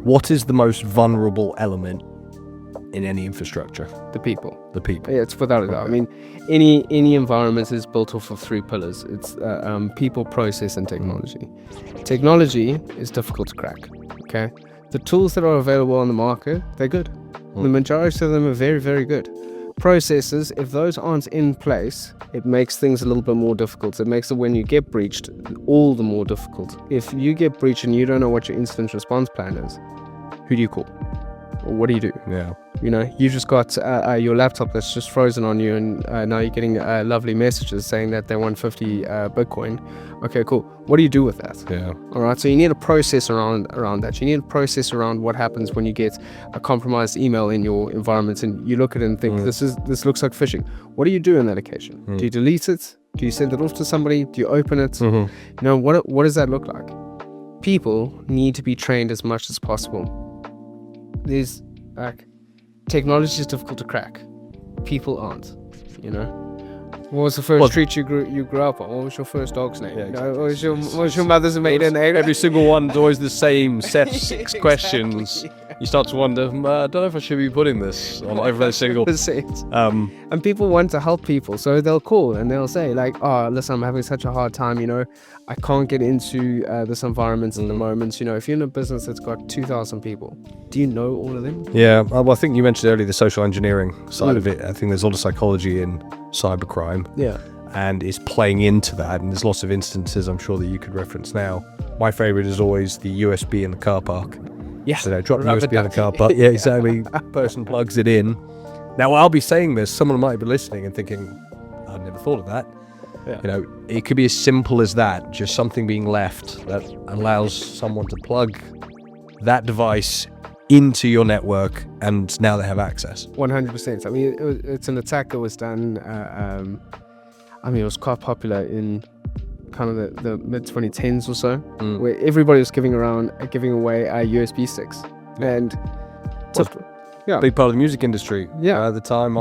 What is the most vulnerable element in any infrastructure? The people. The people. Yeah, it's without a doubt. I mean, any environment is built off of 3 pillars. It's people, process, and technology. Technology is difficult to crack. Okay, the tools that are available on the market, they're good. The majority of them are very, very good. Processes, if those aren't in place, it makes things a little bit more difficult. It makes it, when you get breached, all the more difficult. If you get breached and you don't know what your incident response plan is, who do you call? Or what do you do? Yeah. You know, you've just got your laptop that's just frozen on you, and now you're getting lovely messages saying that they want 50 Bitcoin. Okay, cool. What do you do with that? Yeah. All right, so you need a process around that. You need a process around what happens when you get a compromised email in your environment, and you look at it and think, this looks like phishing. What do you do on that occasion? Do you delete it? Do you send it off to somebody? Do you open it? You know, what does that look like? People need to be trained as much as possible. There's like, technology is difficult to crack. People aren't, you know. What was the first street you grew up on? What was your first dog's name? Yeah, You know, what was your mother's maiden name? Every single one's always the same set of 6 questions. You start to wonder, I don't know if I should be putting this on every single. And people want to help people, so they'll call and they'll say like, oh, listen, I'm having such a hard time, you know, I can't get into this environment at the moment. You know, if you're in a business that's got 2,000 people, do you know all of them? Yeah, well, I think you mentioned earlier the social engineering side of it. I think there's a lot of psychology in cybercrime. Yeah. And it's playing into that, and there's lots of instances I'm sure that you could reference now. My favorite is always the USB in the car park. Yeah. So drop the USB in the car park. Yeah, exactly. Person plugs it in. Now, I'll be saying this, someone might be listening and thinking, I've never thought of that. Yeah. You know, it could be as simple as that, just something being left that allows someone to plug that device into your network, and now they have access. 100%. I mean, it's an attack that was done, I mean, it was quite popular in kind of the mid-2010s or so, where everybody was giving away USB sticks. And yeah, big part of the music industry. Yeah. At the time,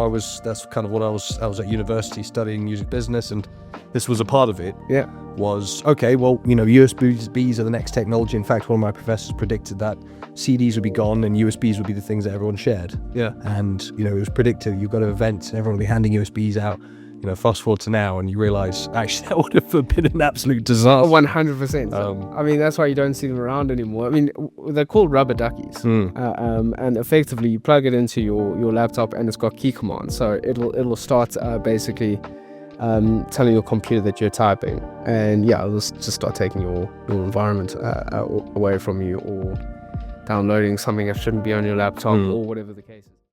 that's kind of what I was at university studying music business, and this was a part of it. Yeah. Was, okay, well, you know, USBs are the next technology. In fact, one of my professors predicted that CDs would be gone and USBs would be the things that everyone shared. Yeah. And, you know, it was predicted. You've got to events and everyone will be handing USBs out. You know, fast forward to now and you realize, actually, that would have been an absolute disaster. 100%. I mean, that's why you don't see them around anymore. I mean, they're called rubber duckies. And effectively, you plug it into your laptop and it's got key commands. So it'll start basically telling your computer that you're typing. And yeah, it'll just start taking your environment away from you, or downloading something that shouldn't be on your laptop, or whatever the case is.